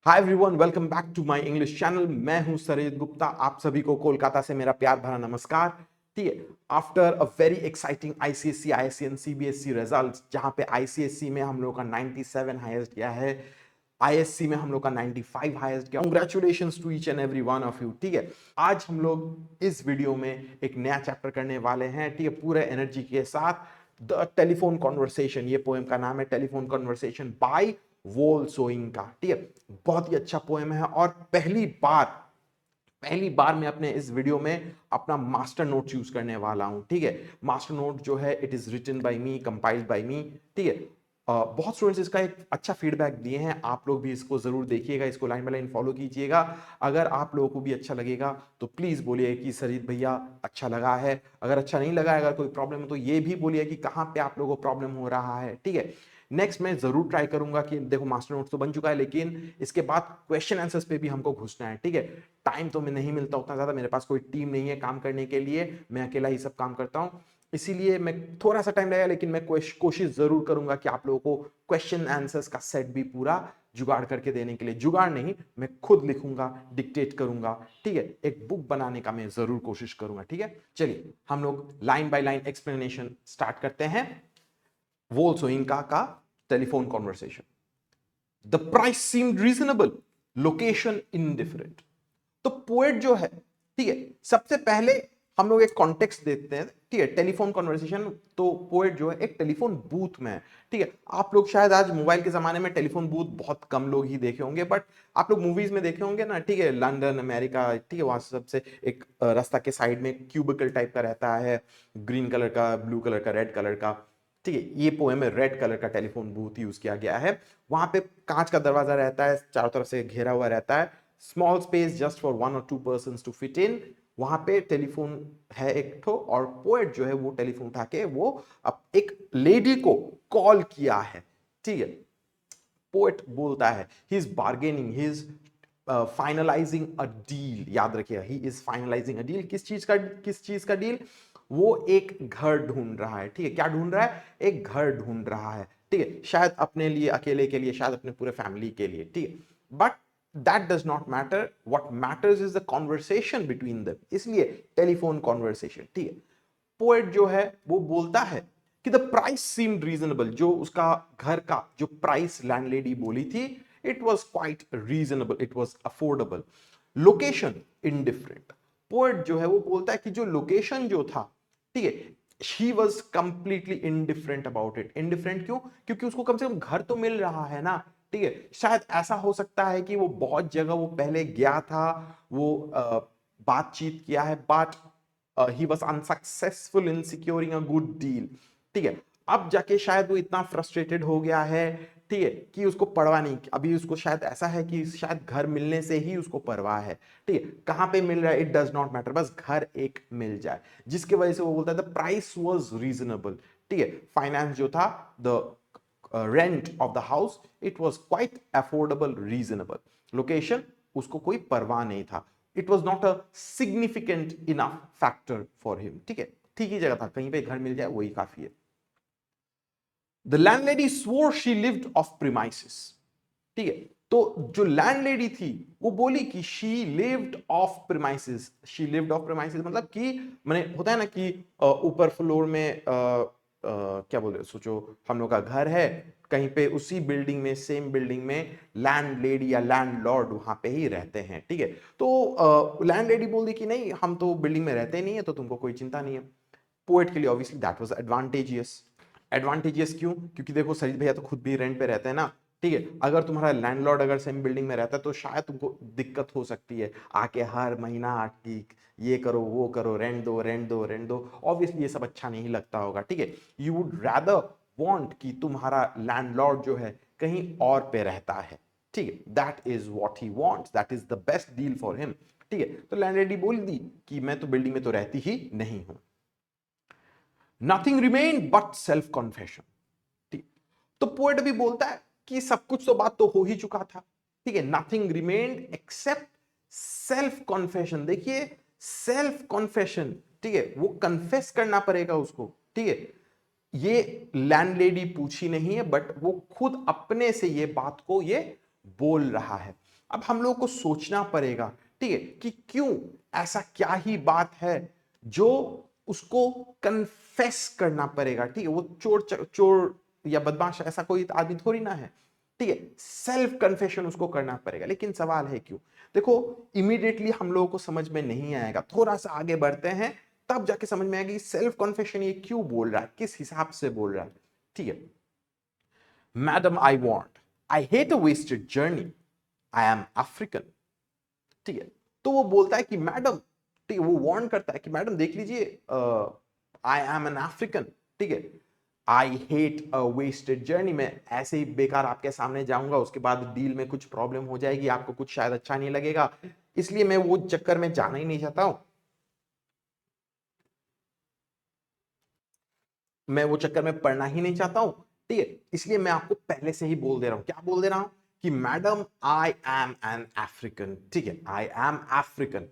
Hi everyone, welcome back to my English channel. मैं हूं सरित गुप्ता। आप सभी को कोलकाता से मेरा प्यार भरा नमस्कार। ठीक है, after a very exciting ICSE ISC CBSE results, जहां पे आईसीएसई में हम लोग का 97 हाईएस्ट गया है, आईएससी में हम लोग का 95 हाईएस्ट गया। Congratulations to each and every one of you. ठीक है, आज हम लोग इस वीडियो में एक नया चैप्टर करने वाले हैं। ठीक है, पूरे एनर्जी के साथ। द टेलीफोन कॉन्वर्सेशन, ये पोएम का नाम है टेलीफोन कॉन्वर्सेशन बाय वोल सोइंका। ठीक है, बहुत ही अच्छा पोएम है और पहली बार मैं अपने इस वीडियो में अपना मास्टर नोट यूज करने वाला हूं। ठीक है, मास्टर नोट जो है it is written by me, compiled by me. ठीक है, बहुत स्टूडेंट्स इसका एक अच्छा फीडबैक दिए हैं। आप लोग भी इसको जरूर देखिएगा, इसको लाइन बाय लाइन फॉलो कीजिएगा। अगर आप लोगों को भी अच्छा लगेगा तो प्लीज बोलिए कि सरित भैया अच्छा लगा है। अगर अच्छा नहीं लगा है, अगर कोई प्रॉब्लम है तो ये भी बोलिए कि कहाँ पे आप लोगों को प्रॉब्लम हो रहा है। ठीक है, नेक्स्ट मैं जरूर ट्राई करूंगा कि देखो मास्टर नोट्स तो बन चुका है, लेकिन इसके बाद क्वेश्चन आंसर्स पे भी हमको घुसना है। ठीक है, टाइम तो मैं नहीं मिलता उतना ज्यादा, मेरे पास कोई टीम नहीं है काम करने के लिए, मैं अकेला ही सब काम करता हूं। इसीलिए मैं थोड़ा सा टाइम लगेगा, लेकिन मैं कोशिश जरूर करूंगा कि आप लोगों को क्वेश्चन आंसर्स का सेट भी पूरा जुगाड़ करके देने के लिए, जुगाड़ नहीं, मैं खुद लिखूंगा, डिक्टेट करूंगा। ठीक है, एक बुक बनाने का मैं जरूर कोशिश करूंगा। ठीक है, चलिए हम लोग line by line explanation start करते हैं। वोल सोइंका का telephone conversation. The price seemed reasonable, location indifferent. तो पोएट जो है, ठीक है, सबसे पहले हम लोग एक कॉन्टेक्स्ट देते हैं। ठीक है, टेलीफोन कॉन्वर्सेशन, तो पोएट जो है एक टेलीफोन बूथ में है। ठीक है, आप लोग शायद आज मोबाइल के जमाने में टेलीफोन बूथ बहुत कम लोग ही देखे होंगे, बट आप लोग मूवीज में देखे होंगे ना। ठीक है, लंदन अमेरिका, ठीक है, वहां सबसे एक रास्ता के साइड में क्यूबिकल टाइप का रहता है, ग्रीन कलर का, ब्लू कलर का, रेड कलर का। ठीक है, ये पोएम में रेड कलर का टेलीफोन बूथ यूज किया गया है। वहां पे कांच का दरवाजा रहता है, चारों तरफ से घेरा हुआ रहता है, small space just for 1 or 2 person to fit in. वहां पे टेलीफोन है एक ठो, और पोएट जो है वो टेलीफोन उठा के वो अब एक लेडी को कॉल किया है। ठीक है, पोएट बोलता है he is bargaining, he is finalising a deal. याद रखिएगा, he is finalising a deal. किस चीज का डील? वो एक घर ढूंढ रहा है। ठीक है, क्या ढूंढ रहा है? एक घर ढूंढ रहा है। ठीक है, शायद अपने लिए अकेले के लिए, शायद अपने पूरे फैमिली के लिए। ठीक है, but that does not matter, what matters is the conversation between them, इसलिए टेलीफोन कॉन्वर्सेशन। ठीक है, पोएट जो है वो बोलता है कि द प्राइस सीम्ड रीजनेबल। जो उसका घर का जो प्राइस लैंडलेडी बोली थी, it was quite reasonable, it was affordable. Location indifferent. Poet जो है वो बोलता है कि जो लोकेशन जो था, ठीक है, she was completely indifferent about it. Indifferent क्यों? क्योंकि उसको कम से कम घर तो मिल रहा है ना। ठीक है, शायद ऐसा हो सकता है कि वो बहुत जगह वो पहले गया था, वो बातचीत किया है, but he was unsuccessful in securing a good deal. ठीक है, अब जाके शायद वो इतना फ्रस्ट्रेटेड हो गया है, ठीक है, कि उसको परवाह नहीं। अभी उसको शायद ऐसा है कि शायद घर मिलने से ही उसको परवाह है। ठीक है, कहां पे मिल रहा है इट डज नॉट मैटर, बस घर एक मिल जाए, जिसकी वजह से वो बोलता है द प्राइस वाज रीजनेबल। ठीक है, फाइनेंस जो था, the rent of the house, it was quite affordable, reasonable. Location, उसको कोई परवाह नहीं था। It was not a significant enough factor for him. ठीक है, ठीक ही जगह था, कहीं पे घर मिल जाए वही काफी है। The landlady swore she lived off premises। ठीक है, तो जो लैंडलेडी थी वो बोली कि she lived of premises. She lived of premises मतलब कि मैंने, होता है ना कि ऊपर फ्लोर में क्या बोलते, सोचो हम लोग का घर है, कहीं पे उसी बिल्डिंग में, सेम बिल्डिंग में लैंडलेडी या लैंडलॉर्ड वहां पे ही रहते हैं। ठीक है, तो लैंडलेडी बोल दी कि नहीं, हम तो बिल्डिंग में रहते नहीं है, तो तुमको कोई चिंता नहीं है। पोएट के लिए obviously that was advantageous. Advantageous क्यों? क्योंकि देखो सरित भैया तो खुद भी रेंट पे रहते हैं ना। ठीक है, अगर तुम्हारा लैंडलॉर्ड अगर सेम बिल्डिंग में रहता है तो शायद तुमको दिक्कत हो सकती है, आके हर महीना कि ये करो वो करो, रेंट दो रेंट दो रेंट दो। ऑब्वियसली ये सब अच्छा नहीं लगता होगा। ठीक है, यू वुड रैदर वांट कि तुम्हारा लैंडलॉर्ड जो है कहीं और पे रहता है। ठीक है, that is what he wants, that is the best deal for him. ठीक है, तो लैंडलेडी बोल दी कि मैं तो बिल्डिंग में तो रहती ही नहीं हूं। Nothing remain but self confession. ठीक, तो पोएट भी बोलता है कि सब कुछ तो बात तो हो ही चुका था। ठीक है, nothing remained except self confession. देखिए, सेल्फ कॉन्फेशन, ठीक है, वो कन्फेस करना पड़ेगा उसको। ठीक है, ये लैंडलेडी पूछी नहीं है, बट वो खुद अपने से ये बात को ये बोल रहा है। अब हम लोग को सोचना पड़ेगा, ठीक है, कि क्यों, ऐसा क्या ही बात है जो उसको कन्फेस करना पड़ेगा। ठीक है, वो चोर या बदमाश ऐसा कोई आदमी थोड़ी ना है। ठीक है, सेल्फ कन्फेशन उसको करना पड़ेगा। लेकिन सवाल है क्यों? देखो, इमीडिएटली हम लोगों को समझ में नहीं आएगा, थोड़ा सा आगे बढ़ते हैं तब जाके समझ में आएगा कि सेल्फ कन्फेशन ये क्यों बोल रहा है, किस हिसाब से बोल रहा है। ठीक है, madam I hate a wasted journey, I am African. ठीक है, तो वो बोलता है कि मैडम, ठीक है, वो वार्न करता है कि मैडम देख लीजिए, आई एम एन अफ्रीकन। ठीक है, I hate a wasted journey, मैं ऐसे ही बेकार आपके सामने जाऊंगा, उसके बाद डील में कुछ प्रॉब्लम हो जाएगी, आपको कुछ शायद अच्छा नहीं लगेगा, इसलिए मैं वो चक्कर में जाना ही नहीं चाहता हूं, मैं वो चक्कर में पड़ना ही नहीं चाहता हूं। ठीक है, इसलिए मैं आपको पहले से ही बोल दे रहा हूं, क्या बोल दे रहा हूं, कि madam I am an African. ठीक है, आई एम अफ्रीकन।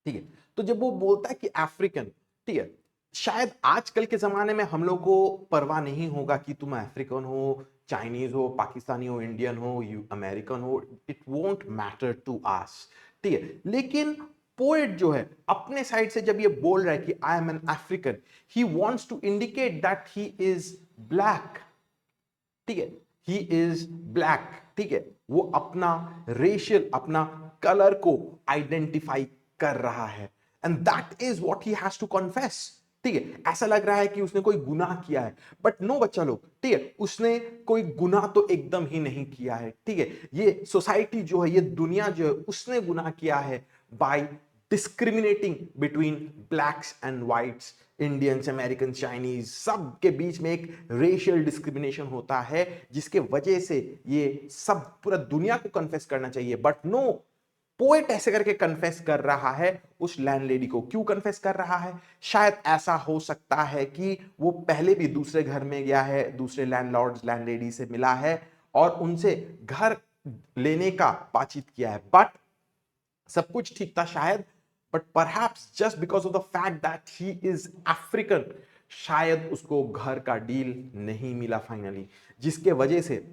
ठीक है, तो जब वो बोलता है कि अफ्रीकन, ठीक है, शायद आजकल के जमाने में हम लोग को परवाह नहीं होगा कि तुम अफ्रीकन हो, चाइनीज हो, पाकिस्तानी हो, इंडियन हो, यू अमेरिकन हो, it won't matter to us. ठीक है, लेकिन पोएट जो है अपने साइड से जब ये बोल रहा है कि I am an African, he wants to indicate that he is black. ठीक है, ही इज ब्लैक। ठीक है, वो अपना रेशियल, अपना कलर को आइडेंटिफाई कर रहा है, and that is what he has to confess. ठीक है, ऐसा लग रहा है कि उसने कोई गुनाह किया है, बट नो बच्चा लोग, ठीक है, उसने कोई गुनाह तो एकदम ही नहीं किया है। ठीक है, ये सोसाइटी जो है, ये दुनिया जो है, उसने गुनाह किया है by discriminating between blacks and whites, Indians, American, Chinese, सब के बीच में एक रेशियल डिस्क्रिमिनेशन होता है, जिसके वजह से ये सब पूरा दुनिया को कन्फेस करना चाहिए, बट नो, पोएट ऐसे करके कन्फेस कर रहा है उस लैंडलेडी को। क्यों कन्फेस कर रहा है? शायद ऐसा हो सकता है कि वो पहले भी दूसरे घर में गया है, दूसरे लैंडलॉर्ड्स, लैंडलेडी से मिला है और उनसे घर लेने का बातचीत किया है, बट सब कुछ ठीक था शायद, but perhaps just because of the fact that he is African, शायद उसको घर का डील नहीं मिला फाइनली, जिसके वजह से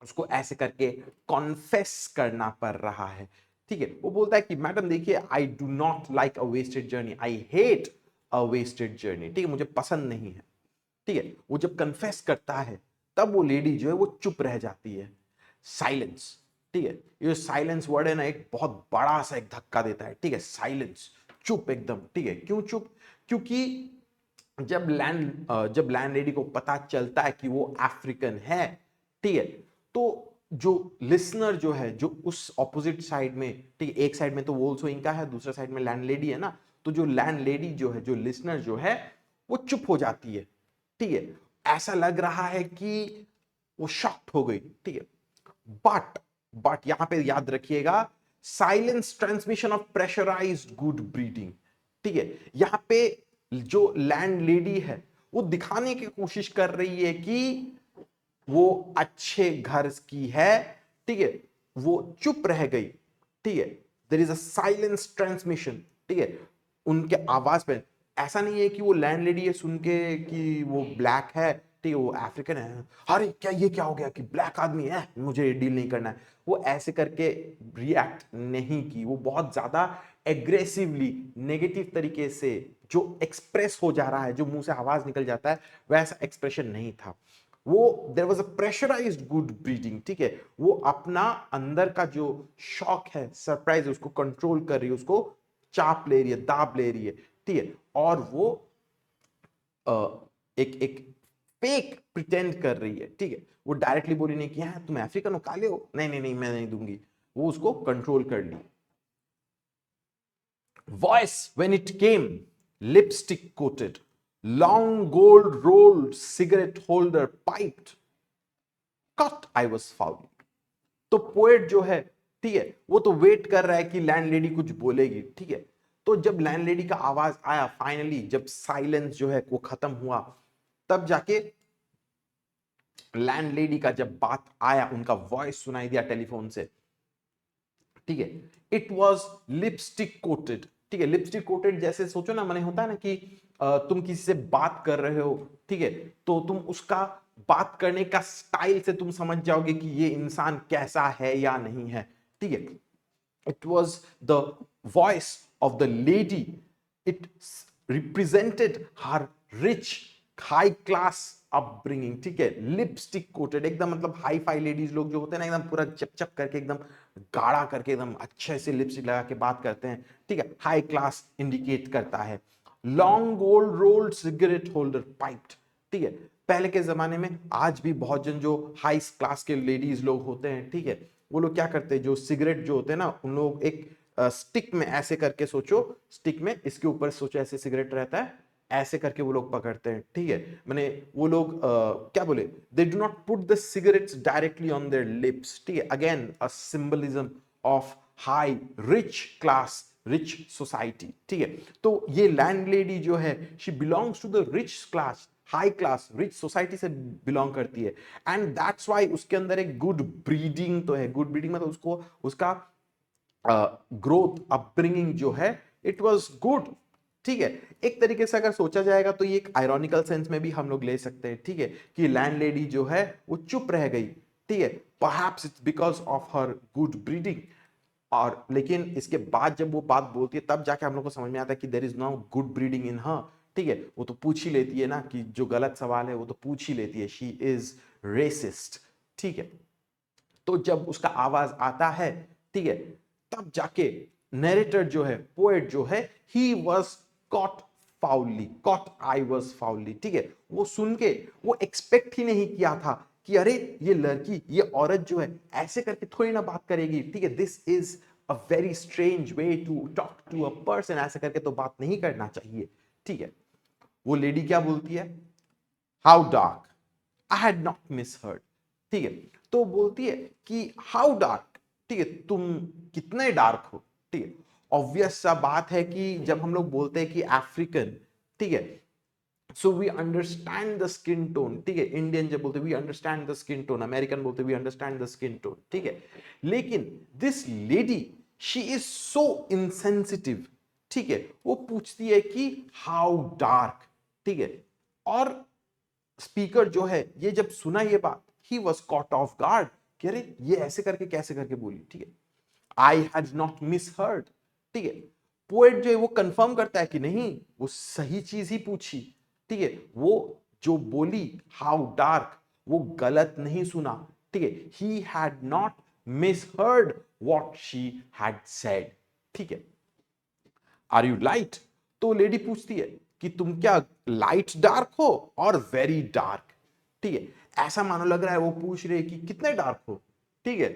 उसको ऐसे करके कॉन्फेस करना पड़ रहा है। ठीक है, वो बोलता है कि मैडम देखिए, I do not like a wasted journey, I hate a wasted journey. ठीक है, मुझे पसंद नहीं है। ठीक है, वो जब कन्फेस करता है तब वो लेडी जो है वो चुप रह जाती है, साइलेंस। ठीक है, ये साइलेंस वर्ड है ना, एक बहुत बड़ा सा एक धक्का देता है। ठीक है, साइलेंस, चुप एकदम। ठीक है, क्यों चुप? क्योंकि जब लैंडलेडी को पता चलता है कि वो अफ्रीकन है, ठीक है, तो जो लिसनर जो है, जो उस ऑपोजिट साइड में, ठीक है, एक साइड में तो वोल्सो इनका है, दूसरे साइड में लैंडलेडी है ना, तो जो लैंडलेडी जो है, जो लिसनर जो है, वो चुप हो जाती है। ठीक है, ऐसा लग रहा है कि वो शॉक्ड हो गई। ठीक है, बट यहां पे याद रखिएगा, silence transmission of pressurised good breeding. ठीक है, यहां पे जो लैंड लेडी है वो दिखाने की कोशिश कर रही है कि वो अच्छे घर की है। ठीक है, वो चुप रह गई। ठीक है, there is a silence transmission. ठीक है, उनके आवाज पे, ऐसा नहीं है कि वो लैंडलेडी है सुन के कि वो ब्लैक है, ठीक है, वो अफ्रीकन है, अरे क्या ये क्या हो गया कि ब्लैक आदमी है, मुझे डील नहीं करना है, वो ऐसे करके रिएक्ट नहीं की। वो बहुत ज्यादा एग्रेसिवली, नेगेटिव तरीके से जो एक्सप्रेस हो जा रहा है, जो मुंह से आवाज निकल जाता है, वैसा एक्सप्रेशन नहीं था। वो there was a pressurised good breeding. ठीक है, वो अपना अंदर का जो शॉक है, सरप्राइज है, उसको कंट्रोल कर रही है, उसको चाप ले रही है, दाब ले रही है। ठीक है, और वो एक एक फेक प्रिटेंड कर रही है। ठीक है, वो डायरेक्टली बोली नहीं कि हाँ तुम अफ्रीकन हो, काले हो, नहीं नहीं नहीं मैं नहीं दूंगी, वो उसको कंट्रोल कर ली। Voice when it came, lipstick coated, long gold rolled cigarette holder piped, cut I was foul. तो पोएट जो है, ठीक है, वो तो वेट कर रहा है कि लैंडलेडी कुछ बोलेगी। ठीक है, तो जब लैंडलेडी का आवाज आया फाइनली, जब साइलेंस जो है वो खत्म हुआ, तब जाके लैंडलेडी का जब बात आया, उनका वॉइस सुनाई दिया टेलीफोन से। ठीक है, इट वॉज लिपस्टिक कोटेड। ठीक है, लिपस्टिक कोटेड जैसे सोचो ना, मैंने होता है ना कि तुम किसी से बात कर रहे हो, ठीक है, तो तुम उसका बात करने का स्टाइल से तुम समझ जाओगे कि ये इंसान कैसा है या नहीं है, ठीक है। It was the voice of the lady, it represented her rich high class upbringing, ठीक है। लिपस्टिक कोटेड एकदम, मतलब हाई फाई लेडीज लोग जो होते हैं ना, एकदम पूरा चप चप करके, एकदम गाढ़ा करके, एकदम अच्छे से लिपस्टिक लगा के बात करते हैं, ठीक है। हाई क्लास इंडिकेट करता है। Long gold rolled cigarette holder piped, ठीक है। पहले के जमाने में, आज भी बहुत जन जो हाई क्लास के लेडीज लोग होते हैं, ठीक है, वो लोग क्या करते हैं, जो सिगरेट जो होते हैं ना, उन लोग एक स्टिक में ऐसे करके, सोचो स्टिक में, इसके ऊपर सोचो ऐसे सिगरेट रहता है, ऐसे करके वो लोग पकड़ते हैं, ठीक है। माने वो लोग क्या बोले, they do not put the cigarettes directly on their lips, ठीक है। Again a symbolism of high rich class, rich society, ठीक है। तो ये लैंडलेडी जो है, she belongs to the rich class, high class rich society से बिलोंग करती है, एंड दैट्स वाई उसके अंदर एक गुड ब्रीडिंग तो है। गुड ब्रीडिंग मतलब उसको, उसका ग्रोथ अपब्रिंगिंग जो है, इट वाज गुड, ठीक है। एक तरीके से अगर सोचा जाएगा तो ये एक आयरॉनिकल सेंस में भी हम लोग ले सकते हैं, ठीक है, कि लैंडलेडी जो है वो चुप रह गई, ठीक है, perhaps it's because of her good breeding. और लेकिन इसके बाद जब वो बात बोलती है, तब जाके हम लोग को समझ में आता है कि there is no good breeding in her, ठीक है। वो तो पूछ ही लेती है ना, कि जो गलत सवाल है वो तो पूछ ही लेती है, शी इज रेसिस्ट, ठीक है। तो जब उसका आवाज आता है, ठीक है, तब जाके नरेटर जो है, पोएट जो है, he was caught foully, caught I was foully, ठीक है। वो सुन के वो एक्सपेक्ट ही नहीं किया था कि अरे ये लड़की, ये औरत जो है ऐसे करके थोड़ी ना बात करेगी, ठीक है। This is a very strange way to talk to a person, ऐसे करके तो बात नहीं करना चाहिए, ठीक है। वो लेडी क्या बोलती है, how dark, I had not miss heard, ठीक है। तो बोलती है कि हाउ डार्क, ठीक है, तुम कितने डार्क हो, ठीक है। ऑब्वियस सा बात है कि जब हम लोग बोलते हैं कि अफ्रीकन, ठीक है, so we understand the skin tone, ठीक है। इंडियन जब बोलते we understand the skin tone, American बोलते we understand the skin tone, ठीक है। लेकिन this lady, she is so insensitive, ठीक है। वो पूछती है कि हाउ डार्क, ठीक है। और स्पीकर जो है, ये जब सुना ये बात, ही वॉज कॉट ऑफ गार्ड, कि अरे ये ऐसे करके कैसे करके बोली, ठीक है। I had not miss heard, ठीक है। पोएट जो है वो कंफर्म करता है कि नहीं, वो सही चीज ही पूछी, ठीक है। वो जो बोली हाउ डार्क, वो गलत नहीं सुना, ठीक है। He had not miss heard what she had said, ठीक है। आर यू लाइट, तो लेडी पूछती है कि तुम क्या लाइट डार्क हो और वेरी डार्क, ठीक है। ऐसा मानो लग रहा है वो पूछ रही है कि कितने डार्क हो, ठीक है,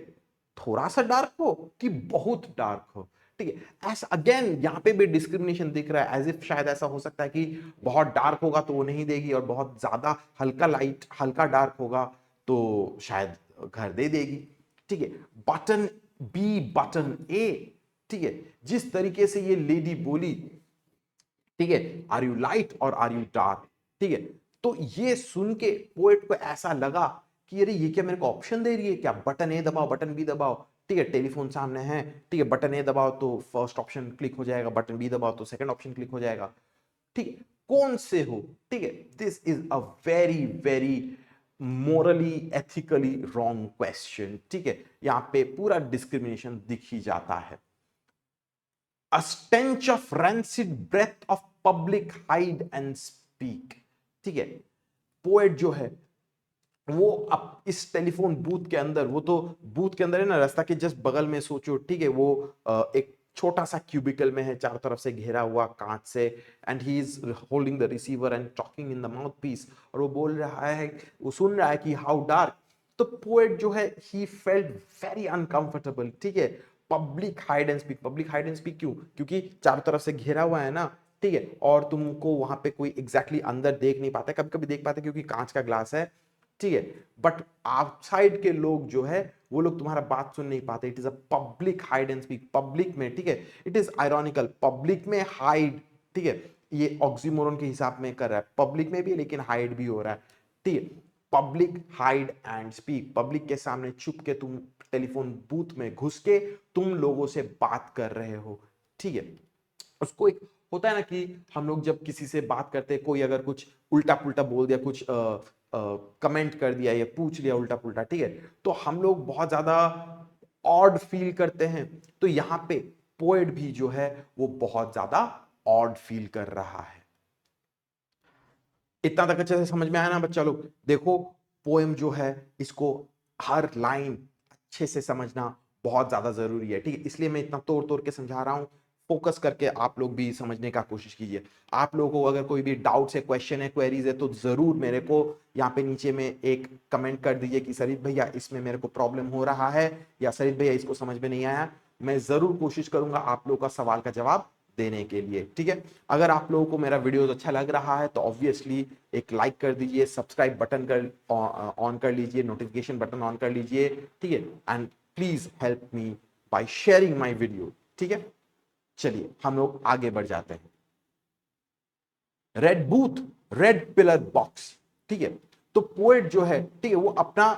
थोड़ा सा डार्क हो कि बहुत डार्क हो, ठीक है। ऐसा अगेन यहां पे भी डिस्क्रिमिनेशन दिख रहा है, एज इफ शायद ऐसा हो सकता है कि बहुत डार्क होगा तो वो नहीं देगी, और बहुत ज्यादा हल्का लाइट, हल्का डार्क होगा तो शायद घर दे देगी, ठीक है। बटन बी, बटन ए, ठीक है। जिस तरीके से ये लेडी बोली, ठीक है, आर यू लाइट और आर यू डार्क, ठीक है। तो ये सुन के पोएट को ऐसा लगा कि अरे ये क्या मेरे को ऑप्शन दे रही है क्या, बटन ए दबाओ, बटन बी दबाओ, ठीक है। टेलीफोन सामने है, ठीक है, बटन ए दबाओ तो फर्स्ट ऑप्शन क्लिक हो जाएगा, बटन बी दबाओ तो सेकंड ऑप्शन क्लिक हो जाएगा, ठीक है। कौन से हो, ठीक है। This is a very very morally ethically wrong question, ठीक है। यहां पे पूरा डिस्क्रिमिनेशन दिख ही जाता है। A stench of rancid breath of public hide and speak, ठीक है। पोएट जो है वो अब इस टेलीफोन बूथ के अंदर, वो तो बूथ के अंदर है ना, रास्ता के जस्ट बगल में सोचो, ठीक है। वो एक छोटा सा क्यूबिकल में है, चारों तरफ से घेरा हुआ कांच से, and he is holding the receiver and talking in the mouthpiece, और वो बोल रहा है, वो सुन रहा है कि हाउ डार्क। तो पोएट जो है, ही फेल्ट वेरी अनकंफर्टेबल, ठीक है। Public hide and speak, public hide and speak क्यों, क्योंकि चारों तरफ से घेरा हुआ है ना, ठीक है, और तुमको वहां पे कोई एग्जैक्टली अंदर देख नहीं पाता, कभी कभी देख पाते क्योंकि कांच का ग्लास है, ठीक है। बट आउटसाइड के लोग जो है, वो लोग तुम्हारा बात सुन नहीं पाते। It is a public hide and speak, public में, ठीक है। इट इज आयरॉनिकल, पब्लिक में हाइड, ठीक है। ये ऑक्सीमोरन के हिसाब में कर रहा है, पब्लिक में भी लेकिन हाइड भी हो रहा है, ठीक है। Public hide and speak, public के सामने छुप के तुम टेलीफोन बूथ में घुस के तुम लोगों से बात कर रहे हो, ठीक है। उसको एक होता है ना कि हम लोग जब किसी से बात करते हैं, कोई अगर कुछ उल्टा पुल्टा बोल दिया, कुछ कमेंट कर दिया या पूछ लिया उल्टा पुल्टा, ठीक है, तो हम लोग बहुत ज्यादा ऑड फील करते हैं। तो यहां पे पोएट भी जो है वो बहुत ज्यादा ऑड फील कर रहा है। इतना तक अच्छे से समझ में आया ना बच्चा लोग? देखो, पोएम जो है इसको हर लाइन अच्छे से समझना बहुत ज्यादा जरूरी है, ठीक है, इसलिए मैं इतना तोड़ तोड़ के समझा रहा हूं। फोकस करके आप लोग भी समझने का कोशिश कीजिए। आप लोगों को अगर कोई भी डाउट्स है, क्वेश्चन है, क्वेरीज है, तो जरूर मेरे को यहाँ पे नीचे में एक कमेंट कर दीजिए कि सरित भैया इसमें मेरे को प्रॉब्लम हो रहा है, या सरित भैया इसको समझ में नहीं आया। मैं जरूर कोशिश करूंगा आप लोगों का सवाल का जवाब देने के लिए, ठीक है। अगर आप लोगों को मेरा वीडियोस अच्छा लग रहा है तो ऑब्वियसली एक लाइक कर दीजिए, सब्सक्राइब बटन कर ऑन कर लीजिए, नोटिफिकेशन बटन ऑन कर लीजिए, ठीक है, and please help me by sharing my video, ठीक है। चलिए हम लोग आगे बढ़ जाते हैं। Red booth, red pillar box, ठीक है। तो पोएट जो है, ठीक है, वो अपना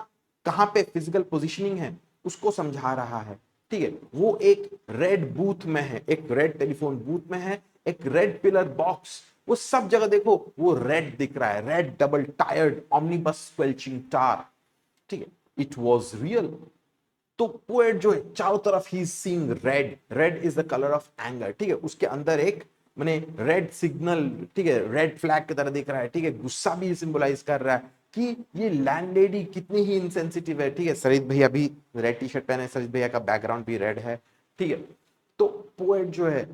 कहां पे फिजिकल पोजीशनिंग है उसको समझा रहा है, ठीक है। वो एक रेड बूथ में है, एक रेड टेलीफोन बूथ में है, एक रेड पिलर बॉक्स, वो सब जगह देखो वो रेड दिख रहा है, red double tiered omnibus squelching tar, ठीक है। It was real. तो पोएट जो है चारों तरफ ही seeing red, red is the colour of anger, ठीक है, उसके अंदर एक मैंने रेड सिग्नल, ठीक है, रेड फ्लैग की तरह दिख रहा है, ठीक है, गुस्सा भी सिंबलाइज कर रहा है कि ये लैंडलेडी कितनी ही इनसेंसिटिव है, ठीक है। सरित भैया भी रेड टी शर्ट पहने, सरित भैया का बैकग्राउंड भी रेड है, ठीक है। तो पोएट जो है,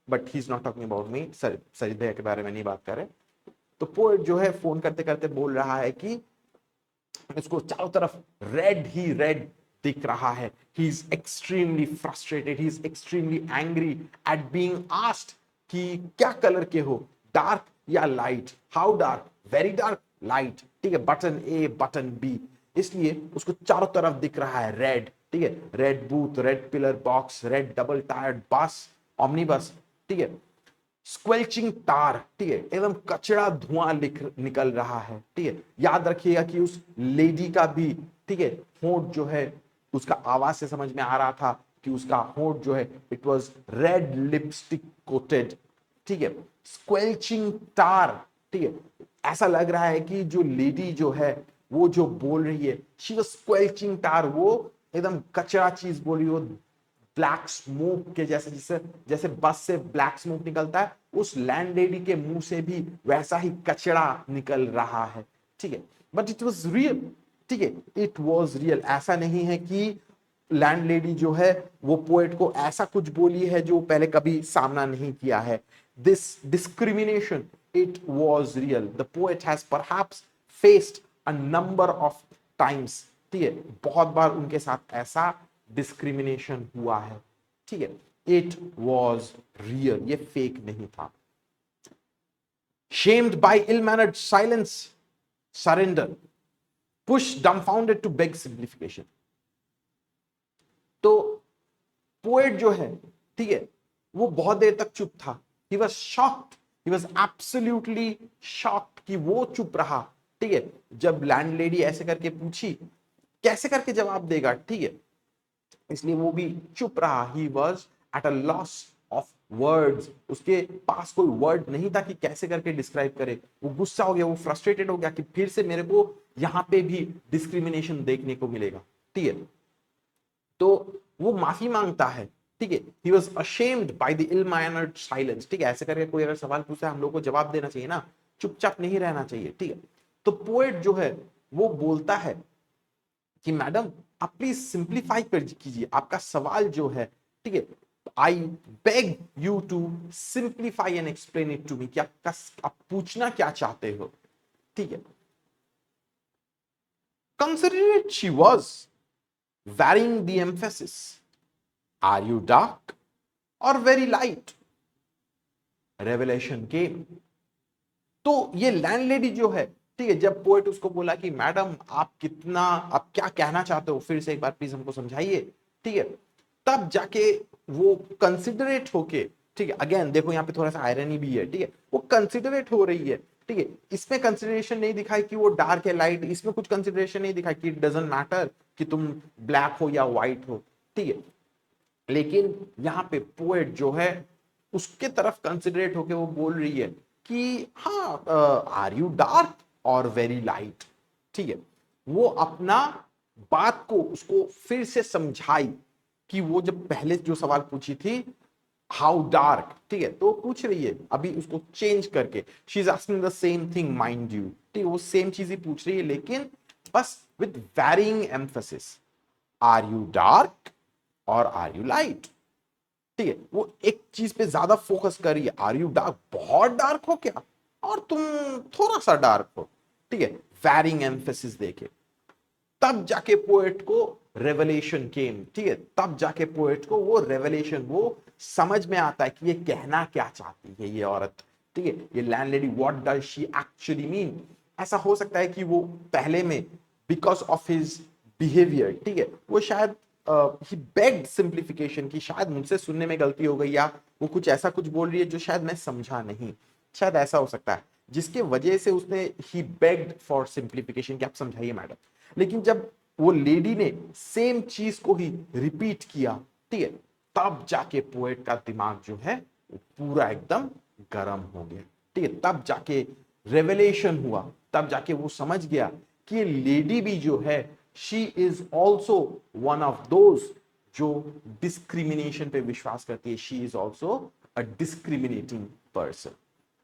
but he is not talking about me, Sarit भैया के बारे में नहीं बात कर रहे। तो पोएट जो है फोन करते करते बोल रहा है कि इसको चारों तरफ रेड ही रेड दिख रहा है। He is extremely frustrated, he is extremely angry at being asked कि क्या कलर के हो, डार्क या light, how dark, very dark, light, ठीक है, बटन ए बटन बी। इसलिए उसको चारों तरफ दिख रहा है रेड, ठीक है, red booth, red pillar box, red double tired बस, ऑमनीबस, ठीक है, स्क्वेल्चिंग टार, ठीक है, एकदम कचरा धुआं निकल रहा है, ठीक है। याद रखिएगा कि उस लेडी का भी, ठीक है, होंठ जो है, उसका आवाज से समझ में आ रहा था कि उसका होंठ जो है it was red lipstick coated, ठीक है, स्क्वेल्चिंग टार, ठीक है। ऐसा लग रहा है कि जो लेडी जो है वो जो बोल रही है शी वाज स्क्वेल्चिंग टार, वो एकदम कचरा चीज बोल रही है, ब्लैक स्मोक के जैसे, जैसे जैसे बस से ब्लैक स्मोक निकलता है, उस लैंडलेडी के मुंह से भी वैसा ही कचरा निकल रहा है, ठीक है। बट इट वॉज रियल, ठीक है, इट वॉज रियल। ऐसा नहीं है कि लैंडलेडी जो है वो पोएट को ऐसा कुछ बोली है जो पहले कभी सामना नहीं किया है। This discrimination, it was real. The poet has perhaps faced a number of times, ठीक है, बहुत बार उनके साथ ऐसा डिस्क्रिमिनेशन हुआ है, ठीक है। इट वॉज रियल, ये फेक नहीं था। Shamed by ill mannered silence, surrender, push dumbfounded to beg simplification. तो पोएट जो है, ठीक है, वो बहुत देर तक चुप था। He was shocked, he was absolutely shocked कि वो चुप रहा, ठीक है। जब लैंडलेडी ऐसे करके पूछी, कैसे करके जवाब देगा, ठीक है, इसलिए वो भी चुप रहा। He was at a loss of words, उसके पास कोई वर्ड नहीं था कि कैसे करके डिस्क्राइब करे। वो गुस्सा हो गया, वो फ्रस्ट्रेटेड हो गया कि फिर से मेरे को यहां पे भी डिस्क्रिमिनेशन देखने को मिलेगा, ठीक है। तो वो माफी मांगता है, ठीक है। He was ashamed by the ill mannered silence, ठीक है, ऐसे करके कोई अगर सवाल पूछता है हम लोग को जवाब देना चाहिए ना, चुपचाप नहीं रहना चाहिए, ठीक है। तो पोएट जो है वो बोलता है कि मैडम आप प्लीज सिंप्लीफाई कर कीजिए आपका सवाल जो है, ठीक है। I beg you to simplify and explain it to me, कि आप पूछना क्या चाहते हो, ठीक है। Considerate she was varying the emphasis. Are you dark or very light? Revelation came. तो ये लैंडलेडी जो है, ठीक है, जब पोएट उसको बोला कि मैडम आप कितना, आप क्या कहना चाहते हो, फिर से एक बार प्लीज हमको समझाइए, ठीक है, तब जाके वो कंसिडरेट होके, ठीक है, अगेन देखो यहाँ पे थोड़ा सा आयरनी भी है, ठीक है, वो कंसिडरेट हो रही है, ठीक है। इसमें कंसिडरेशन नहीं दिखाई कि वो डार्क है लाइट, इसमें कुछ कंसिडरेशन नहीं दिखाई कि इट डजंट मैटर कि तुम ब्लैक हो या व्हाइट हो, ठीक है। लेकिन यहाँ पे पोएट जो है उसके तरफ कंसिडरेट होके वो बोल रही है कि हाँ, आर यू डार्क और वेरी लाइट, ठीक है, वो अपना बात को उसको फिर से समझाई कि वो जब पहले जो सवाल पूछी थी हाउ डार्क, ठीक है, तो पूछ रही है अभी उसको चेंज करके, she is asking the same thing mind you, ठीक है, वो सेम चीज ही पूछ रही है लेकिन बस with varying emphasis, are you dark or are you light, ठीक है, वो एक चीज पे ज्यादा फोकस कर रही है, आर यू डार्क, बहुत डार्क हो क्या, और तुम थोड़ा सा डार्क हो, ठीक है, वैरिंग एम्फेसिस देके, तब जाके पोएट को रेवलेशन केम, ठीक है, तब जाके पोएट को वो रेवलेशन, वो समझ में आता है कि ये कहना क्या चाहती है ये औरत, ठीक है, ये landlady, what does she actually mean. ऐसा हो सकता है कि वो पहले में बिकॉज ऑफ हिज बिहेवियर, ठीक है, वो शायद ही बेग्ड सिंप्लीफिकेशन की, शायद मुझसे सुनने में गलती हो गई, या वो कुछ ऐसा कुछ बोल रही है जो शायद मैं समझा नहीं, शायद ऐसा हो सकता है जिसके वजह से उसने ही बेग्ड फॉर सिंप्लीफिकेशन कि आप समझाइए मैडम। लेकिन जब वो लेडी ने सेम चीज को ही रिपीट किया, ठीक है, तब जाके पोएट का दिमाग जो है वो पूरा एकदम गर्म हो गया, ठीक है, तब जाके रेवलेशन हुआ, तब जाके वो समझ गया कि ये लेडी भी जो है she is also one of those जो डिस्क्रिमिनेशन पे विश्वास करती है, she is also a discriminating person,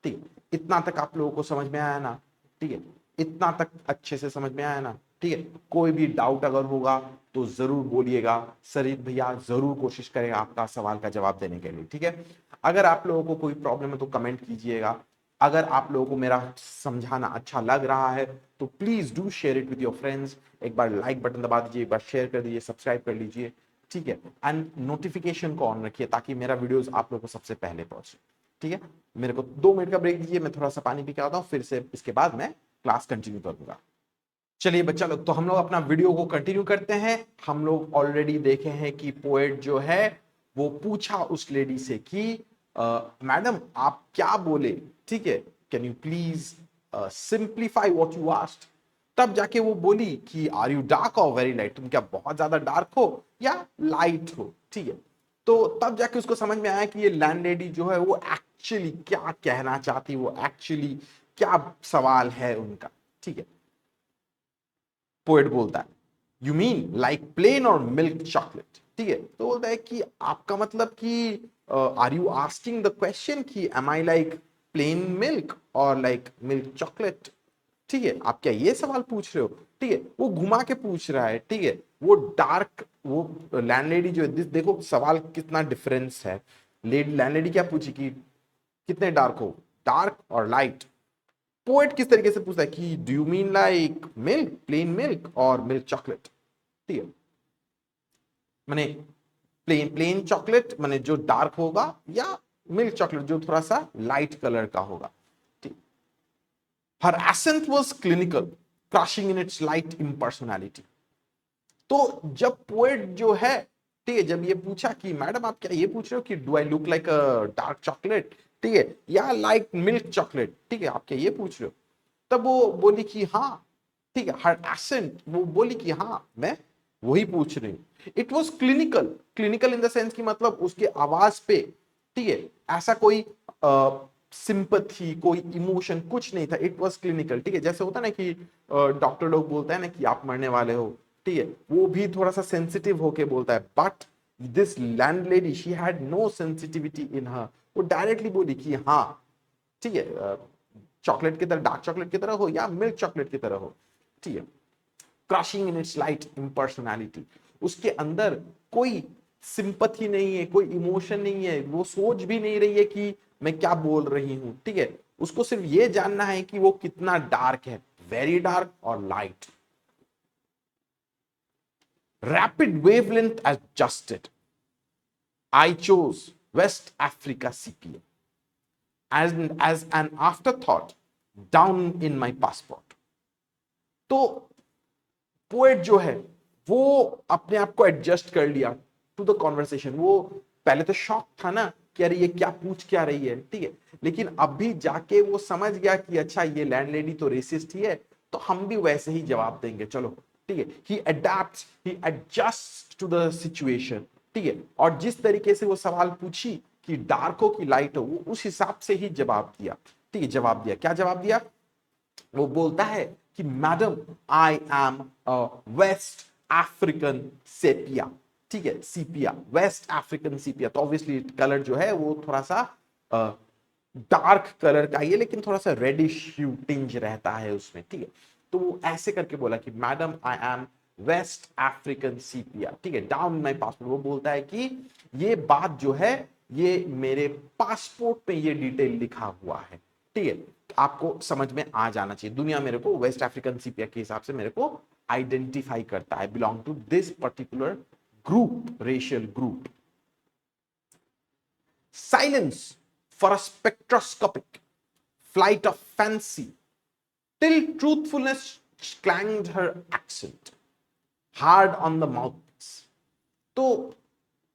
ठीक है, इतना तक आप लोगों को समझ में आया ना, ठीक है, इतना तक अच्छे से समझ में आया ना, ठीक है, कोई भी डाउट अगर होगा तो जरूर बोलिएगा, सरित भैया जरूर कोशिश करेगा आपका सवाल का जवाब देने के लिए, ठीक है, अगर आप लोगों को कोई प्रॉब्लम है तो कमेंट कीजिएगा, अगर आप लोगों को मेरा समझाना अच्छा लग रहा है तो please do share it with your friends, एक बार लाइक बटन दबा दीजिए, एक बार शेयर कर दीजिए, सब्सक्राइब कर लीजिए, ठीक है, एंड नोटिफिकेशन को ऑन रखिए ताकि मेरा वीडियोस आप लोगों को सबसे पहले पहुंचे, ठीक है, मेरे को 2 मिनट का ब्रेक दीजिए, मैं थोड़ा सा पानी पी के आता हूं, फिर से इसके बाद मैं क्लास कंटिन्यू करूंगा। चलिए बच्चा लोग, तो हम लोग अपना वीडियो को कंटिन्यू करते हैं। हम लोग ऑलरेडी देखे हैं कि पोएट जो है वो पूछा उस लेडी से कि मैडम आप क्या बोले, ठीक है, can you please simplify what you asked. तब जाके वो बोली कि आर यू डार्क और वेरी लाइट, तुम क्या बहुत ज्यादा डार्क हो या लाइट हो, ठीक है, तो तब जाके उसको समझ में आया कि ये लैंडलेडी जो है वो एक्चुअली क्या कहना चाहती, वो एक्चुअली क्या सवाल है उनका, ठीक है। पोएट बोलता है यू मीन लाइक प्लेन और मिल्क चॉकलेट, ठीक है, तो बोलता है कि आपका मतलब कि are you asking the question कि am I like plain milk और लाइक मिल्क चॉकलेट, ठीक है, आप क्या ये सवाल पूछ रहे हो, ठीक है, वो घुमा के पूछ रहा है, ठीक है, वो डार्क, वो लैंडलेडी जो है, देखो सवाल कितना डिफरेंस है, लैंडलेडी क्या पूछी कि कितने डार्क हो, डार्क और लाइट, पोएट किस तरीके से पूछता है कि do you mean like milk, plane milk और मिल्क चॉकलेट, ठीक है, माने प्लेन प्लेन चॉकलेट माने जो डार्क होगा, या मिल्क चॉकलेट जो थोड़ा सा लाइट कलर का होगा, ठीक। Her ascent was clinical, crushing in its light impersonality. तो जब पोएट जो है, ठीक है, जब ये पूछा कि मैडम आप क्या ये पूछ रहे हो कि do I look like a dark chocolate, ठीक है, या लाइक मिल्क चॉकलेट, ठीक है, आप क्या ये पूछ रहे हो, तब वो बोली कि हाँ, ठीक है, हर एसेंट वो बोली कि हाँ मैं वही पूछ रही हूँ। It was clinical, clinical in the sense की मतलब उसके आवाज पे, ठीक है, ऐसा कोई सिंपथी, कोई इमोशन कुछ नहीं था, इट वॉज क्लिनिकल, ठीक है, जैसे होता है ना कि डॉक्टर लोग बोलते हैं ना कि आप मरने वाले हो, ठीक है, वो भी थोड़ा सा सेंसिटिव होके बोलता है, but this landlady she had no sensitivity in her, वो डायरेक्टली बोली कि हाँ, ठीक है, चॉकलेट की तरह, डार्क चॉकलेट की तरह हो या मिल्क चॉकलेट की तरह हो, ठीक है, crushing in its light impersonality, उसके अंदर कोई सिंपथी नहीं है, कोई इमोशन नहीं है, वो सोच भी नहीं रही है कि मैं क्या बोल रही हूं, ठीक है, उसको सिर्फ ये जानना है कि वो कितना डार्क है, वेरी डार्क और light. Rapid wavelength adjusted, I chose West Africa sepia as an afterthought down in my passport। तो पोएट जो है वो अपने आप को एडजस्ट कर लिया टू द कॉन्वर्सेशन। वो पहले तो शॉक था ना कि अरे ये क्या पूछ क्या रही है, ठीक है, लेकिन अभी जाके वो समझ गया कि अच्छा ये लैंडलेडी तो रेसिस्ट ही है, तो हम भी वैसे ही जवाब देंगे, चलो, ठीक है, ही अडेप्ट्स, ही एडजस्ट टू द सिचुएशन, ठीक है, और जिस तरीके से वो सवाल पूछी कि डार्क हो कि लाइट हो, वो उस हिसाब से ही जवाब दिया, ठीक है, जवाब दिया, क्या जवाब दिया, वो बोलता है कि madam I am waste African sepia, ठीक है, सीपिया, वेस्ट अफ्रीकन सीपिया। तो ऑब्वियसली कलर जो है वो थोड़ा सा डार्क कलर का ही है, लेकिन थोड़ा सा रेडिश ह्यू टिंज रहता है उसमें, ठीक है। तो वो ऐसे करके बोला कि madam I am waste African sepia, ठीक है, डाउन माई पासपोर्ट। वो बोलता है कि ये बात जो है ये मेरे पासपोर्ट पे ये डिटेल लिखा हुआ है, ठीक है, आपको समझ में आ जाना चाहिए। दुनिया मेरे को वेस्ट अफ्रीकन सीपिया के हिसाब से मेरे को आइडेंटिफाई करता है, belong to this particular group, racial group. Silence for a spectroscopic flight of fancy till truthfulness clanged her accent hard on the mouthpiece। तो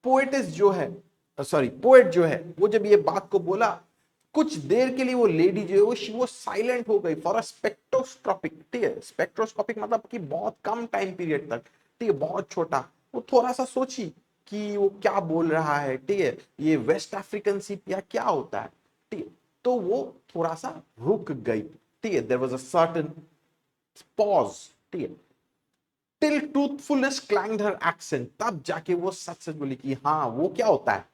पोएटिस जो है, सॉरी पोएट जो है, वो जब ये बात को बोला, कुछ देर के लिए वो लेडी जो है वो साइलेंट हो गई। फॉर अ स्पेक्ट्रोस्कोपिक, ठीक है, स्पेक्ट्रोस्कोपिक मतलब कि बहुत कम टाइम पीरियड तक, ठीक है, बहुत छोटा। वो थोड़ा सा सोची कि वो क्या बोल रहा है, ठीक है, ये वेस्ट अफ्रीकन सीपिया क्या होता है, ठीक है। तो वो थोड़ा सा रुक गई, ठीक है, there was a certain pause, ठीक है, till truthfulness clanged her accent, तब जाके वो सच सच बोली कि हाँ वो क्या होता है,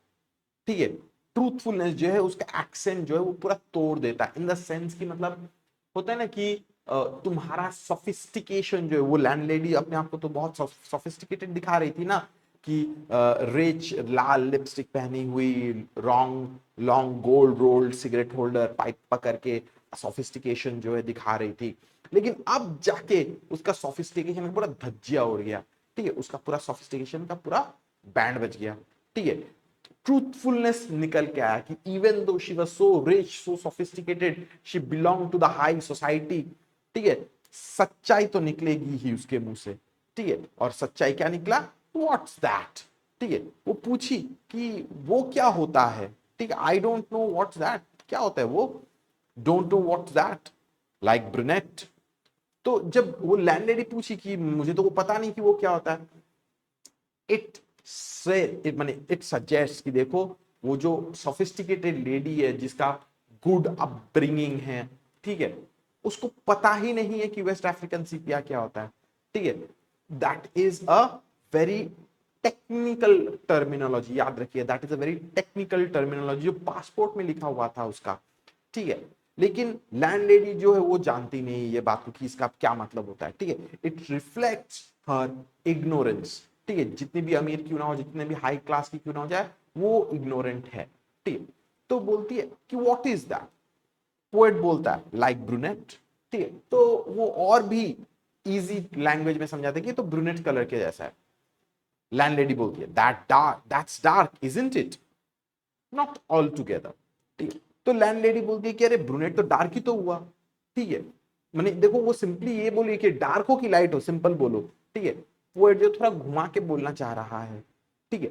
ठीक है। ट्रूथफुलनेस जो है उसका एक्सेंट जो है वो पूरा तोड़ देता है, इन द सेंस कि मतलब होता है ना कि तुम्हारा सोफिस्टिकेशन जो है, वो लैंडलेडी अपने आप को तो बहुत सोफिस्टिकेटेड दिखा रही थी ना, कि रिच लाल लिपस्टिक पहनी हुई, long long gold rolled cigarette holder, pipe पकड़ के सोफिस्टिकेशन जो है दिखा रही थी। लेकिन अब जाके उसका सोफिस्टिकेशन पूरा धज्जिया उड़ गया, ठीक है, उसका पूरा सोफिस्टिकेशन का पूरा बैंड बज गया, ठीक है। ट्रूथफुलनेस निकल के आया कि even though she was so rich, so sophisticated, she belong to the high society, ठीक है, सच्चाई तो निकलेगी ही उसके मुंह से, ठीक है। और सच्चाई क्या निकला, व्हाट्स दैट, ठीक है। वो पूछी कि वो क्या होता है, ठीक है, I don't know what's that, क्या होता है वो, don't know what's that, like brunette. तो जब वो लैंडलेडी पूछी कि मुझे तो वो पता नहीं कि वो क्या होता है, इट से इट माने इट सजेस्ट कि देखो वो जो सोफिस्टिकेटेड लेडी है जिसका गुड अपब्रिंगिंग है, ठीक है, उसको पता ही नहीं है कि वेस्ट अफ्रीकन सीपिया क्या होता है, ठीक है। That is a very technical terminology, याद रखिए, that is a very technical terminology जो पासपोर्ट में लिखा हुआ था उसका, ठीक है। लेकिन लैंडलेडी जो है वो जानती नहीं ये बात को कि इसका क्या मतलब होता है, ठीक है। इट रिफ्लेक्ट्स हर इग्नोरेंस, ठीक है, जितनी भी अमीर क्यों ना हो, जितने भी हाई क्लास की क्यों ना हो जाए, वो इग्नोरेंट है, ठीक है। तो बोलती है कि व्हाट इज दैट, पोएट बोलता है लाइक ब्रूनेट, ठीक है। तो वो और भी इजी लैंग्वेज में समझाते कि तो ब्रूनेट कलर के जैसा है। लैंडलेडी बोलती है that's dark isn't it, not all together, ठीक है। तो लैंडलेडी बोलती है कि अरे ब्रूनेट तो डार्क ही तो हुआ, ठीक है। मैंने देखो वो सिंपली ये बोली कि डार्क हो कि लाइट हो, सिंपल बोलो, ठीक है। पोएट जो थोड़ा घुमा के बोलना चाह रहा है, ठीक है।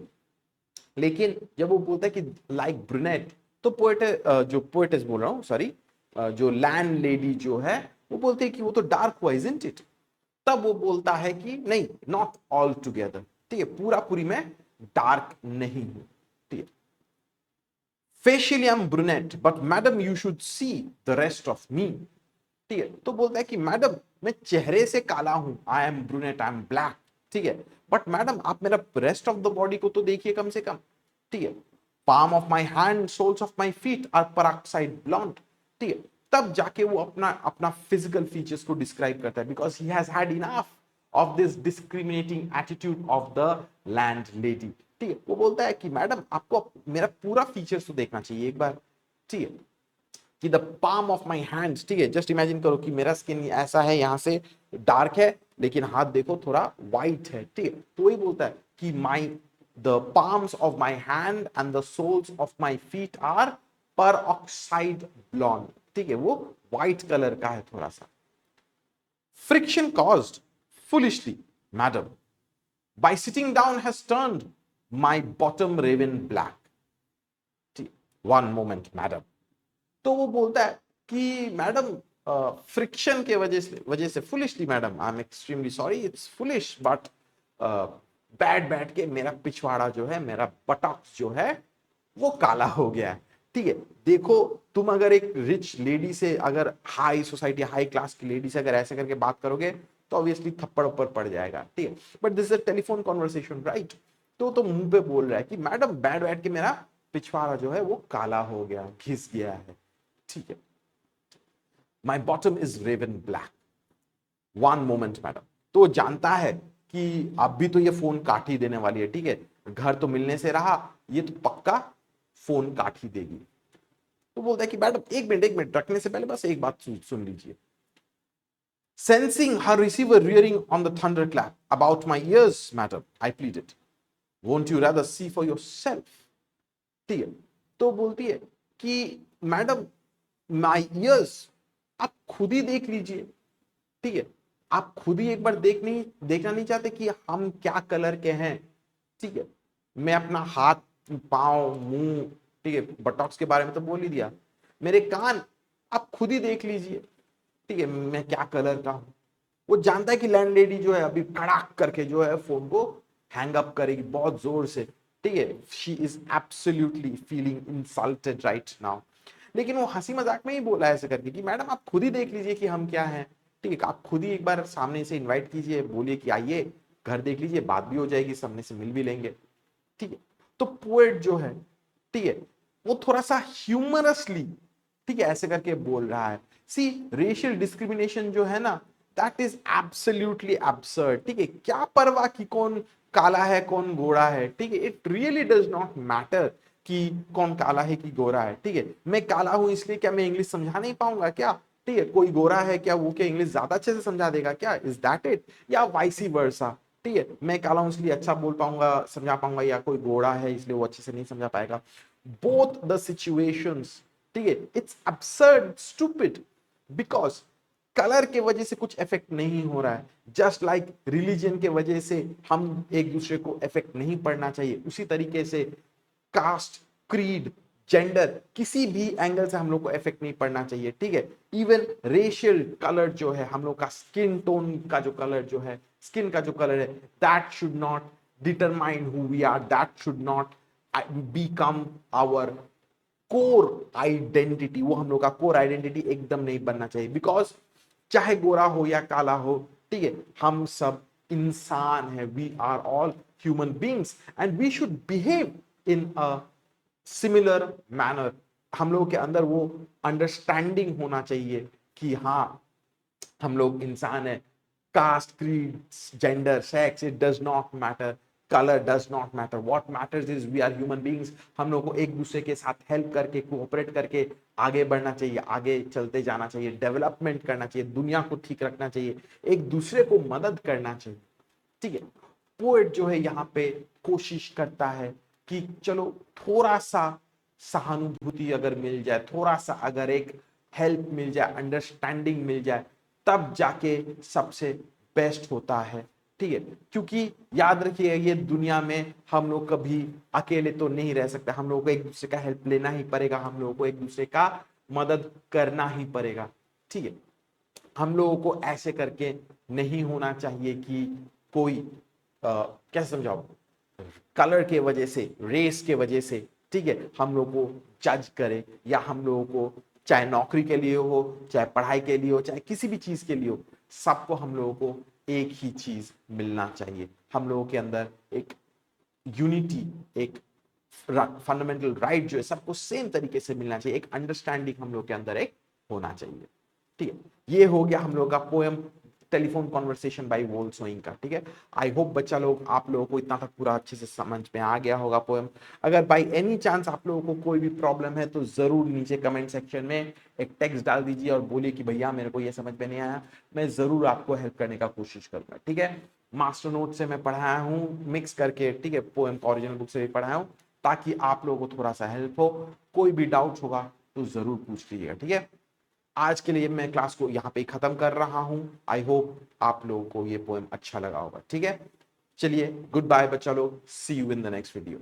लेकिन जब वो बोलता है कि लाइक ब्रूनेट, तो पोएट, जो पोएटिस बोल रहा हूँ, सॉरी, जो लैंड लेडी जो है वो बोलती है कि वो तो डार्क हुआ इजंट इट। तब वो बोलता है कि नहीं, नॉट ऑल टुगेदर, ठीक है, पूरा पूरी मैं डार्क नहीं हूं, ठीक है। Facially I am brunette but madam you should see the rest of me, ठीक है। तो बोलता है कि मैडम मैं चेहरे से काला हूं, आई am brunette, I am black, ठीक है, बट मैडम आप मेरा रेस्ट ऑफ द बॉडी को तो देखिए कम से कम, ठीक है। Palm of my hand, soles of my feet are peroxide blonde, ठीक है। तब जाके वो अपना अपना फिजिकल फीचर्स को डिस्क्राइब करता है, because he has had enough of this discriminating attitude of the land lady, ठीक है। वो बोलता है कि मैडम आपको मेरा पूरा फीचर्स तो देखना चाहिए एक बार, ठीक है, कि the palm of my hands, ठीक है, जस्ट इमेजिन करो कि मेरा स्किन ऐसा है, यहां से डार्क है, लेकिन हाथ देखो थोड़ा व्हाइट है, ठीक है। तो वही बोलता है कि my the palms of my hand and the soles of my feet are peroxide blonde, ठीक है, वो व्हाइट कलर का है थोड़ा सा। Friction caused foolishly madam by sitting down has turned my bottom raven black, one moment madam. तो वो बोलता है कि मैडम फ्रिक्शन के वजह से foolishly madam, I am extremely sorry, it's foolish, but बैठ बैठ के मेरा पिछवाड़ा जो है, मेरा बटॉक्स जो है वो काला हो गया है, ठीक है। देखो तुम अगर एक रिच लेडी से, अगर हाई सोसाइटी हाई क्लास की लेडी से अगर ऐसे करके बात करोगे तो ऑब्वियसली थप्पड़ ऊपर पड़ जाएगा, ठीक है। But this is a telephone conversation, right. तो मुंह पे बोल रहा है कि मैडम बैठ बैठ के मेरा पिछवाड़ा जो है वो काला हो गया, घिस गया है, ठीक है। My bottom is raven black, one moment madam. तो जानता है कि अब भी तो ये फोन काट ही देने वाली है, ठीक है। घर तो मिलने से रहा, ये तो पक्का फोन काट ही देगी। तो बोलता है कि मैडम एक मिनट रखने से पहले बस एक बात सुन लीजिए। Sensing her receiver rearing on the thunderclap, about my ears, madam, I pleaded. Won't you rather see for yourself? ठीक है। तो बोलती है कि मैडम माई ईयर्स, आप खुद ही देख लीजिए, ठीक है। आप खुद ही एक बार देखना नहीं चाहते कि हम क्या कलर के हैं, ठीक है। मैं अपना हाथ, पांव, मुंह, ठीक है, बटॉक्स के बारे में तो बोल ही दिया, मेरे कान आप खुद ही देख लीजिए, ठीक है, मैं क्या कलर का हूं। वो जानता है कि लैंडलेडी जो है अभी कड़ाक करके जो है फोन को हैंग अप करेगी बहुत जोर से, ठीक है। She is absolutely feeling insulted right now. लेकिन वो हंसी मजाक में ही बोला ऐसे करके कि मैडम आप खुद ही देख लीजिए कि हम क्या हैं, ठीक है। आप खुद ही एक बार सामने से इनवाइट कीजिए, बोलिए कि आइए घर देख लीजिए, बात भी हो जाएगी, सामने से मिल भी लेंगे, ठीक है। तो पोएट जो है, ठीक है, वो थोड़ा सा ह्यूमरसली, ठीक है, ऐसे करके बोल रहा है। सी रेशियल डिस्क्रिमिनेशन जो है ना, दैट इज एब्सोल्युटली एब्सर्ड, ठीक है। क्या परवाह कि कौन काला है कौन गोरा है, ठीक है। It really does not matter कि कौन काला है कि गोरा है, ठीक है। मैं काला हूं इसलिए क्या मैं इंग्लिश समझा नहीं पाऊंगा क्या, ठीक है। कोई गोरा है क्या, वो क्या इंग्लिश ज्यादा अच्छे से समझा देगा क्या, इज दैट इट, या वाइसी वर्सा, ठीक है। मैं काला हूं इसलिए अच्छा बोल पाऊंगा, समझा पाऊंगा, या कोई गोरा है इसलिए वो अच्छे से नहीं समझा पाएगा। बोथ द सिचुएशंस, ठीक है, it's absurd stupid, because colour के वजह से कुछ इफेक्ट नहीं हो रहा है। जस्ट लाइक रिलीजन के वजह से हम एक दूसरे को इफेक्ट नहीं पड़ना चाहिए, उसी तरीके से कास्ट, क्रीड, जेंडर, किसी भी एंगल से हम लोग को इफेक्ट नहीं पड़ना चाहिए, ठीक है। इवन रेशियल कलर जो है, हम लोग का स्किन टोन का जो कलर जो है, स्किन का जो कलर है, that should not determine who we are, that should not become our core identity. वो हम लोग का कोर आइडेंटिटी एकदम नहीं बनना चाहिए, बिकॉज चाहे गोरा हो या काला हो, ठीक है, हम सब इंसान है, we are all human beings and we should behave in a similar manner. हम लोगों के अंदर वो अंडरस्टैंडिंग होना चाहिए कि हाँ हम लोग इंसान है। Caste, creed, gender, sex, it does not matter, colour does not matter, what matters is we are human beings. हम लोग को एक दूसरे के साथ हेल्प करके, कोऑपरेट करके आगे बढ़ना चाहिए, आगे चलते जाना चाहिए, डेवलपमेंट करना चाहिए, दुनिया को ठीक रखना चाहिए, एक दूसरे को मदद करना चाहिए, ठीक है। पोएट जो है यहाँ पे कोशिश करता है कि चलो थोड़ा सा सहानुभूति अगर मिल जाए, थोड़ा सा अगर एक हेल्प मिल जाए, अंडरस्टैंडिंग मिल जाए, तब जाके सबसे बेस्ट होता है, ठीक है। क्योंकि याद रखिए ये दुनिया में हम लोग कभी अकेले तो नहीं रह सकते, हम लोगों को एक दूसरे का हेल्प लेना ही पड़ेगा, हम लोगों को एक दूसरे का मदद करना ही पड़ेगा, ठीक है। हम लोगों को ऐसे करके नहीं होना चाहिए कि कोई कैसे समझाओ, कलर के वजह से, रेस के वजह से, ठीक है, हम लोग को जज करे, या हम लोगों को चाहे नौकरी के लिए हो, चाहे पढ़ाई के लिए हो, चाहे किसी भी चीज के लिए हो, सबको हम लोगों को एक ही चीज मिलना चाहिए। हम लोगों के अंदर एक यूनिटी, एक फंडामेंटल राइट जो है सबको सेम तरीके से मिलना चाहिए, एक अंडरस्टैंडिंग हम लोग के अंदर एक होना चाहिए, ठीक है। ये हो गया हम लोग का पोएम टेलीफोन कॉन्वर्सेशन बाय वोल्सोइंग का, ठीक है। आई होप बच्चा लोग, आप लोगों को इतना तक पूरा अच्छे से समझ में आ गया होगा पोएम। अगर बाय एनी चांस आप लोगों को कोई भी प्रॉब्लम है तो जरूर नीचे कमेंट सेक्शन में एक टेक्स्ट डाल दीजिए और बोलिए कि भैया मेरे को ये समझ में नहीं आया, मैं जरूर आपको हेल्प करने का कोशिश करूंगा, ठीक है। मास्टर नोट से मैं पढ़ाया हूँ मिक्स करके, ठीक है, पोएम को ओरिजिनल बुक से भी पढ़ाया हूँ, ताकि आप लोगों को थोड़ा सा हेल्प हो। कोई भी डाउट होगा तो जरूर पूछ लीजिएगा, ठीक है। आज के लिए मैं क्लास को यहाँ पे खत्म कर रहा हूँ। आई होप आप लोगों को ये पोएम अच्छा लगा होगा, ठीक है। चलिए गुड बाय बच्चा लोग, see you in the next video.